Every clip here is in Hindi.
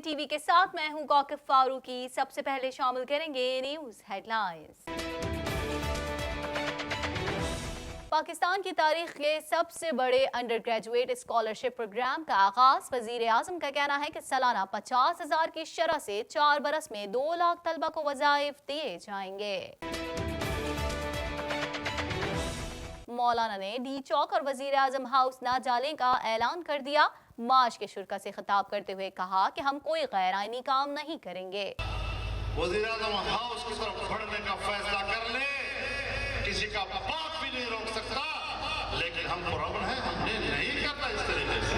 टीवी के साथ मैं हूं कौकब फारूकी। सबसे पहले शामिल करेंगे न्यूज हेडलाइंस। पाकिस्तान की तारीख के सबसे बड़े अंडर ग्रेजुएट स्कॉलरशिप प्रोग्राम का आगाज। वजीर आजम का कहना है कि सालाना 50,000 की शरह से 4 बरस में 2 लाख तलबा को वज़ाइफ दिए जाएंगे। मौलाना ने डी चौक और वजीर आजम हाउस ना जाने का ऐलान कर दिया। मार्च के शुरा से खिताब करते हुए कहा कि हम कोई गैर आईनी काम नहीं करेंगे। वजीर आजम हाउस की तरफ बढ़ने का फैसला कर ले, किसी का बाप भी नहीं रोक सकता, लेकिन हम पुरअमन हैं, हमने नहीं करना इस तरीके से।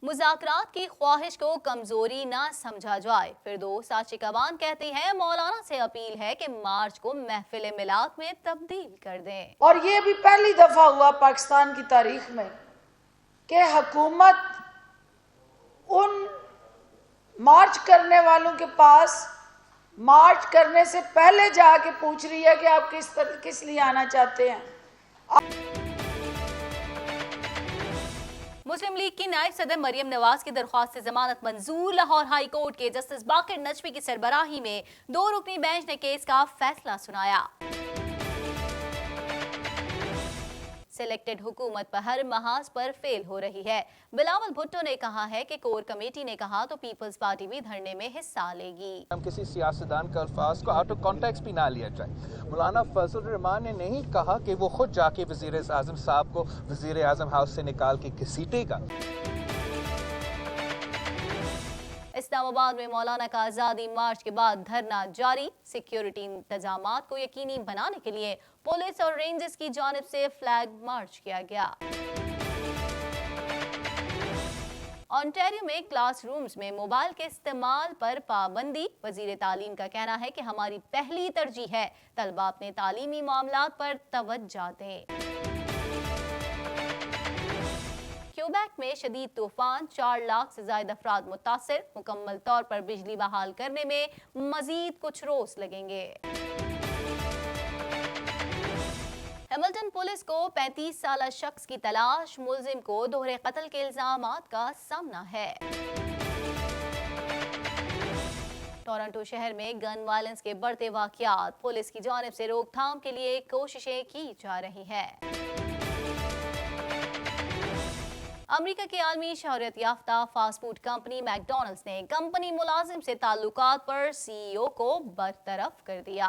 मुज़ाकरात की ख्वाहिश को कमजोरी ना समझा जाए। फिरदौस आशिकाबान कहती हैं मौलाना से अपील है कि मार्च को महफिल मिलाद में तब्दील कर दें। और ये भी पहली दफा हुआ पाकिस्तान की तारीख में कि हुकूमत उन मार्च करने वालों के पास मार्च करने से पहले जाके पूछ रही है कि आप किस लिए आना चाहते हैं। मुस्लिम लीग की नायब सदर मरियम नवाज की दरख्वास्त से जमानत मंजूर। लाहौर हाई कोर्ट के जस्टिस बाकिर नजफी की सरबराही में 2 रुकनी बेंच ने केस का फैसला सुनाया। सिलेक्टेड हुकूमत पर हर महाज पर फेल हो रही है। बिलावल भुट्टो ने कहा है कि कोर कमेटी ने कहा तो पीपल्स पार्टी भी धरने में हिस्सा लेगी। हम किसी सियासतदान के अल्फाज को आउट ऑफ कॉन्टेक्स्ट भी ना लिया जाए। मौलाना फजल रहमान ने नहीं कहा कि वो खुद जाके वजीर आजम साहब को वजीर आजम हाउस से निकाल के घसीटेगा। इस्लामाबाद में मौलाना का आज़ादी मार्च के बाद धरना जारी। सिक्योरिटी इंतजामात को यकीनी बनाने के लिए पुलिस और रेंजर्स की जानिब से फ्लैग मार्च किया गया। ऑन्टेरियो में क्लासरूम्स में मोबाइल के इस्तेमाल पर पाबंदी। वजीर तालीम का कहना है कि हमारी पहली तरजीह है तलबा अपने तालीमी मामलात पर तवज्जो दें। क्यूबेक में शदीद तूफान, 4 लाख से ज्यादा अफराद मुतासिर। मुकम्मल तौर पर बिजली बहाल करने में मजीद कुछ रोज लगेंगे। हैमिल्टन पुलिस को 35 साला शख्स की तलाश। मुलजिम को दोहरे कत्ल के इल्जामात का सामना है। टोरंटो शहर में गन वायलेंस के बढ़ते वाकयात। पुलिस की जानिब से रोकथाम के लिए कोशिशें की जा रही हैं। अमेरिका की आलमी शहरत याफ्ता फास्ट फूड कंपनी मैकडॉनल्ड्स ने कंपनी मुलाजिम से ताल्लुकात पर सीईओ को बरतरफ कर दिया।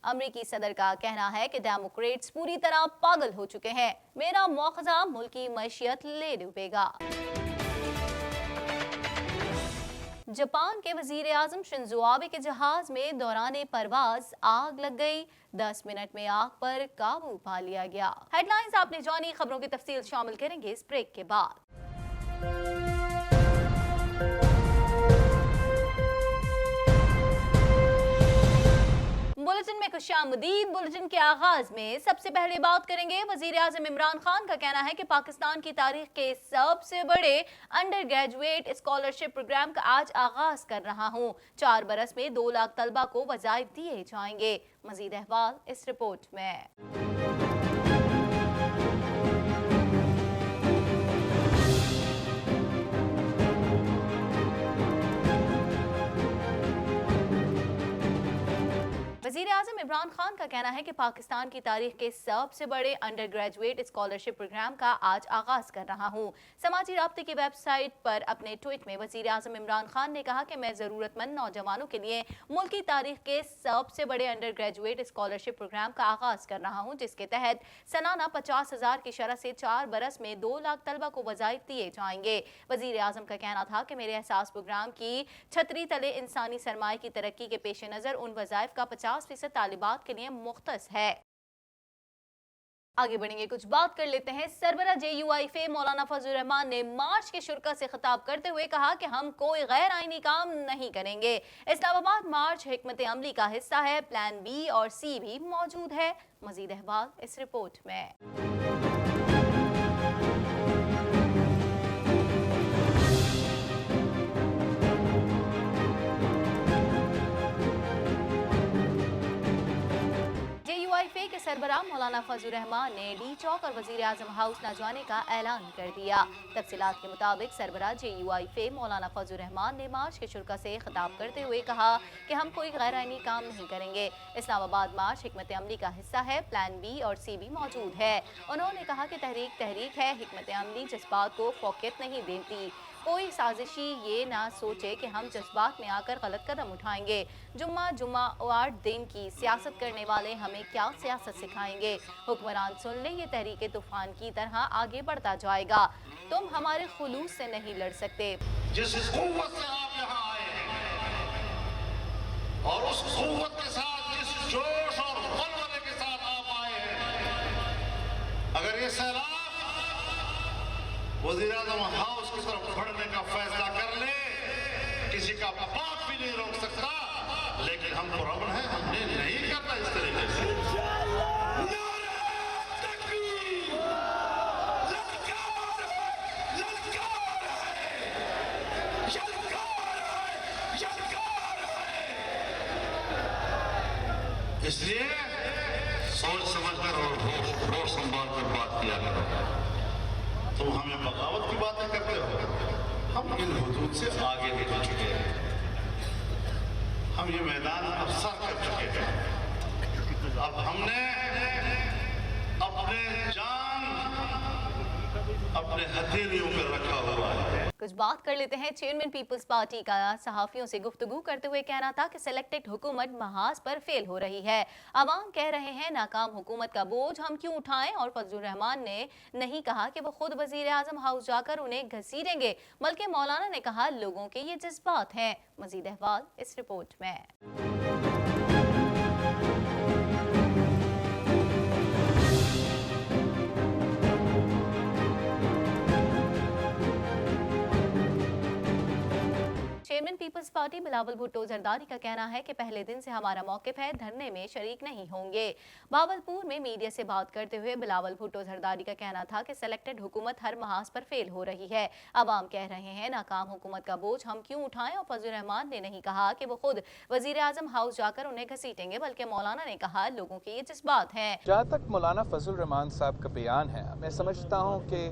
अमेरिकी सदर का कहना है कि डेमोक्रेट्स पूरी तरह पागल हो चुके हैं। मेरा मुआखजा मुल्क की मैशियत ले डूबेगा। जापान के वजीर आजम शिंजो आबे के जहाज में दौरान परवाज आग लग गई। 10 मिनट में आग पर काबू पा लिया गया। हेडलाइंस आपने जानी। खबरों की तफसील शामिल करेंगे इस ब्रेक के बाद। बुलेटिन में खुशामदीद। बुलेटिन के आगाज में सबसे पहले बात करेंगे वजीर आजम इमरान खान का कहना है कि पाकिस्तान की तारीख के सबसे बड़े अंडर ग्रेजुएट स्कॉलरशिप प्रोग्राम का आज आगाज कर रहा हूं। 4 बरस में 2 लाख तलबा को वज़ाइफ दिए जाएंगे। मजीद अहवाल इस रिपोर्ट में। वज़ीर आज़म इमरान खान का कहना है कि पाकिस्तान की तारीख के सबसे बड़े अंडर ग्रेजुएट स्कॉलरशिप प्रोग्राम का आज आगाज कर रहा हूँ। समाजी राब्ते की वेबसाइट पर अपने ट्वीट में वज़ीर आज़म इमरान खान ने कहा कि मैं ज़रूरतमंद नौजवानों के लिए मुल्क की तारीख के सबसे बड़े अंडर ग्रेजुएट स्कॉलरशिप प्रोग्राम का आगाज कर रहा हूँ, जिसके तहत सालाना 50,000 की शरह से 4 बरस में 2 लाख तलबा को वज़ाइफ दिए जाएंगे। वज़ीर आज़म का कहना था कि मेरे एहसास प्रोग्राम की छतरी तले इंसानी सरमाए की तरक्की के पेश नज़र उन वज़ाइफ का 50% तालिबात के लिए मुख्तस है। आगे बढ़ेंगे, कुछ बात कर लेते हैं। सरबरा JUIFA मौलाना फजल रहमान ने मार्च के शुरा से खिताब करते हुए कहा कि हम कोई गैर आईनी काम नहीं करेंगे। इस्लामाबाद मार्च हिकमत अमली का हिस्सा है। प्लान B और C भी मौजूद है। मजीद अहवाल इस रिपोर्ट में। सरबराह मौलाना फजलुर रहमान ने डी चौक और वजीर आजम हाउस न जाने का ऐलान कर दिया। तफसीलात के मुताबिक सरबराह JUI फेम मौलाना फजलुर रहमान ने मार्च के शुरा से खिताब करते हुए कहा कि हम कोई गैर आईनी काम नहीं करेंगे। इस्लामाबाद मार्च हिकमत अमली का हिस्सा है, प्लान B और C भी मौजूद है। उन्होंने कहा कि तहरीक है, हिकमत अमली जज्बात को फौकियत नहीं देती। कोई साजिशी ये ना सोचे कि हम जज्बात में आकर गलत कदम उठाएंगे। जुम्मावार दिन की सियासत करने वाले हमें क्या सियासत सिखाएंगे। हुक्मरान सुन ले, ये तहरीक तूफान की तरह आगे बढ़ता जाएगा। तुम हमारे खुलूस से नहीं लड़ सकते। जिस कुव्वत से आप यहाँ आए हैं और उस कुव्वत के साथ जिस जोश और वल्वले के साथ आप आए हैं, अगर ये सैलाब वज़ीर आज़म हाउस की तरफ बढ़ने का फैसला कर ले, किसी का बाप भी नहीं रोक सकता। लेकिन हम पुरअमन हैं, हमने नहीं करना इस तरीके से। इसलिए सोच समझकर और होश संभाल कर बात किया करो। तुम हमें बगावत की बातें करते हो, हम इन हुदूद से आगे निकल चुके हैं। हम ये मैदान अब सर कर चुके हैं। अब हमने अपने जान अपने हथेलियों पर रखा हुआ है। कुछ बात कर लेते हैं। चेयरमैन पीपल्स पार्टी का सहाफियों से गुफ्तगू करते हुए कहना था कि सिलेक्टेड हुकूमत महाज पर फेल हो रही है। अवाम कह रहे हैं नाकाम हुकूमत का बोझ हम क्यों उठाएं, और फजलुर रहमान ने नहीं कहा कि वो खुद वजीर आजम हाउस जाकर उन्हें घसीटेंगे, बल्कि मौलाना ने कहा लोगों के ये जज्बात हैं। मजीद अहवाल इस रिपोर्ट में। चेयरमैन पीपल्स पार्टी बिलावल भुट्टो जरदारी का कहना है कि पहले दिन से हमारा मौक़िफ़ है, धरने में शरीक नहीं होंगे। बावलपुर में मीडिया से बात करते हुए बिलावल भुट्टो जरदारी का कहना था कि सिलेक्टेड हुकूमत हर महाज पर फेल हो रही है। अवाम कह रहे हैं नाकाम हुकूमत का बोझ हम क्यों उठाएं, और फजलुर रहमान ने नहीं कहा कि वो खुद वजीर आजम हाउस जाकर उन्हें घसीटेंगे, बल्कि मौलाना ने कहा लोगों के ये जज्बात हैं। जहाँ तक मौलाना फजलुर रहमान साहब का बयान है, मैं समझता हूँ कि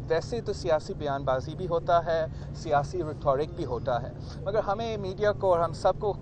वैसे तो सियासी बयानबाजी भी होता है, सियासी रिटोरिक भी होता है, मगर हमें मीडिया को और हम सबको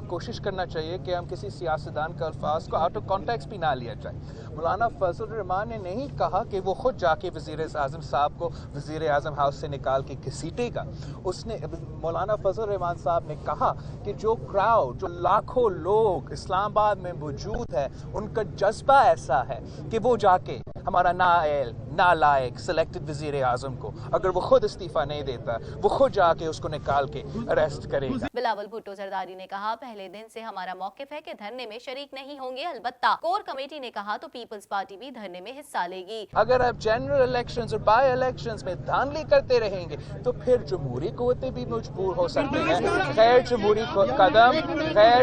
कोशिश करना चाहिए कि हम किसी सियासतदान का अल्फाज को आउट ऑफ कॉन्टेक्स्ट भी ना लिया जाए। मौलाना फजलुर रहमान ने नहीं कहा कि वो खुद जाके वज़ीर आज़म साहब को वज़ीर आज़म हाउस से निकाल के घसीटेगा। उसने मौलाना फजलुर रहमान साहब ने कहा कि जो क्राउड, जो लाखों लोग इस्लामाबाद में मौजूद है, उनका जज्बा ऐसा है कि वो जाके हमारा नालायक सिलेक्टेड वज़ीर आज़म को, अगर वो खुद इस्तीफा नहीं देता, वो खुद जाके उसको निकाल के अरेस्ट करेगा। बिलावल भुट्टो जरदारी ने कहा पहले दिन से हमारा मौक़िफ़ है कि धरने में शरीक नहीं होंगे, अलबत्ता कोर कमेटी ने कहा तो पीपल्स पार्टी भी धरने में हिस्सा लेगी। अगर आप जनरल इलेक्शंस और बाई इलेक्शंस में धांधली करते रहेंगे तो फिर जमहूरी कुव्वतें भी मजबूर हो सकते हैं गैर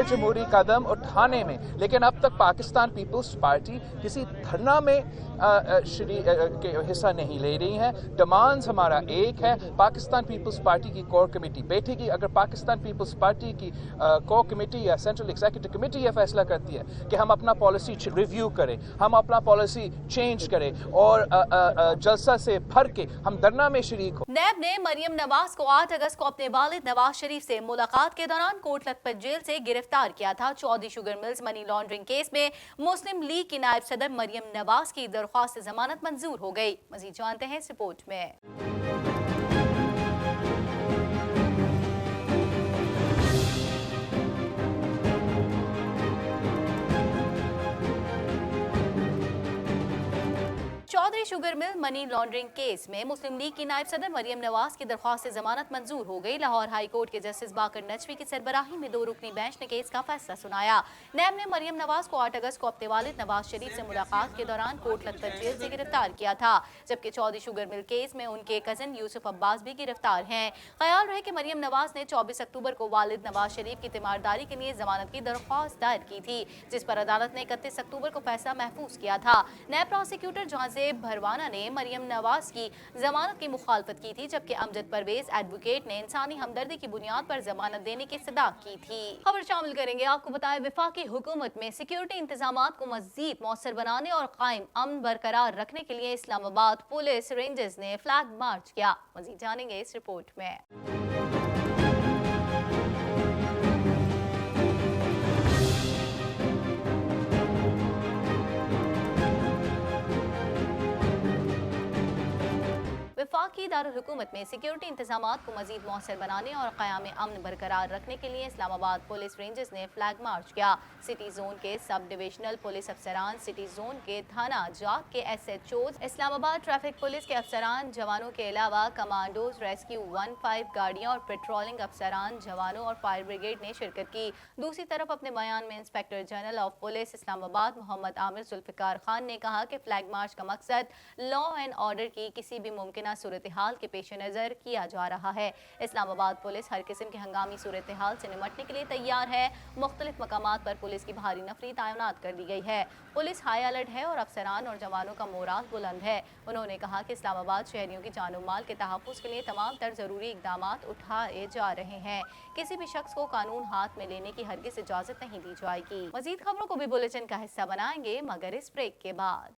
जमहूरी कदम उठाने में। लेकिन अब तक पाकिस्तान पीपल्स पार्टी किसी धरना में हिस्सा नहीं ले रही है। डिमांड्स हमारा एक है, पाकिस्तान पीपल्स पार्टी की कोर कमेटी बैठेगी। अगर पाकिस्तान पीपल्स पार्टी की कोर कमेटी या सेंट्रल एग्जीक्यूटिव कमेटी यह फैसला करती है कि हम अपना पॉलिसी रिव्यू करें, हम अपना पॉलिसी चेंज करें और जलसा से भर के हम धरना में शरीक हो। नैब ने मरियम नवाज को 8 अगस्त को अपने वालिद नवाज शरीफ से मुलाकात के दौरान कोट लखपत जेल से गिरफ्तार किया था। Chaudhry sugar mills money laundering case में मुस्लिम लीग की नायब सदर मरियम नवाज की दरख्वास्त जमानत मंजूर हो गई। मजीद जानते हैं इस रिपोर्ट में। Chaudhry sugar mill money laundering case में मुस्लिम लीग की नायब सदर मरियम नवाज की दरख्वास्त जमानत मंजूर हो गई। लाहौर हाई कोर्ट के जस्टिस बाकर नजवी की सरबराही में 2 रुकनी बेंच ने केस का फैसला सुनाया। नैब ने मरियम नवाज को 8 अगस्त को अपने वालिद नवाज शरीफ से मुलाकात के दौरान कोट लखपत जेल से गिरफ्तार किया था, जबकि चौधरी शुगर मिल केस में उनके कजिन यूसुफ अब्बास भी गिरफ्तार हैं। ख्याल रहे कि मरियम नवाज ने 24 अक्टूबर को वालिद नवाज शरीफ की तीमारदारी के लिए जमानत की दरख्वास्त दायर की थी, जिस पर अदालत ने 31 अक्टूबर को फैसला महफूज किया था। नैब प्रोसिक्यूटर जहां से परवाना ने मरियम नवाज की जमानत की मुखालफत की थी, जबकि अमजद परवेज एडवोकेट ने इंसानी हमदर्दी की बुनियाद पर जमानत देने की सदा की थी। खबर शामिल करेंगे, आपको बताएं वफाकी हुकूमत में सिक्योरिटी इंतजामात को मजीद मौसर बनाने और कायम अमन बरकरार रखने के लिए इस्लामाबाद पुलिस रेंजर्स ने फ्लैग मार्च किया। मजीद जानेंगे इस रिपोर्ट में। वफाकी दारुल हुकूमत में सिक्योरिटी इंतजामात को मजीद मौसर बनाने और क़याम अमन बरकरार रखने के लिए इस्लामाबाद पुलिस रेंजर्स ने फ्लैग मार्च किया। सिटी जोन के सब डिविजनल पुलिस अफसरान, सिटी जोन के थाना जाग के SHOs, इस्लामाबाद ट्रैफिक पुलिस के अफसरान जवानों के अलावा कमांडोज, रेस्क्यू 15 गाड़ियाँ और पेट्रोलिंग अफसरान जवानों और फायर ब्रिगेड ने शिरकत की। दूसरी तरफ अपने बयान में inspector general of police Islamabad Mohammad Aamir Zulfiqar Khan ने कहा कि फ्लैग मार्च का मकसद लॉ एंड ऑर्डर की किसी भी मुमकिन सूरत हाल के पेश नज़र किया जा रहा है। इस्लामाबाद पुलिस हर किस्म की हंगामी सूरत हाल से निमटने के लिए तैयार है। मुख्तलिफ मकामात पर पुलिस की भारी नफरी तैनात कर दी गई है। पुलिस हाई अलर्ट है और अफसरान और जवानों का मोराल बुलंद है। उन्होंने कहा कि इस्लामाबाद शहरियों की जान और माल के तहफ़्फ़ुज़ के लिए तमाम तर ज़रूरी इक़दाम उठाए जा रहे हैं। किसी भी शख्स को कानून हाथ में लेने की हरगिज़ इजाज़त नहीं दी जाएगी। मज़ीद खबरों को भी बुलेटिन का हिस्सा बनाएंगे, मगर इस ब्रेक के बाद।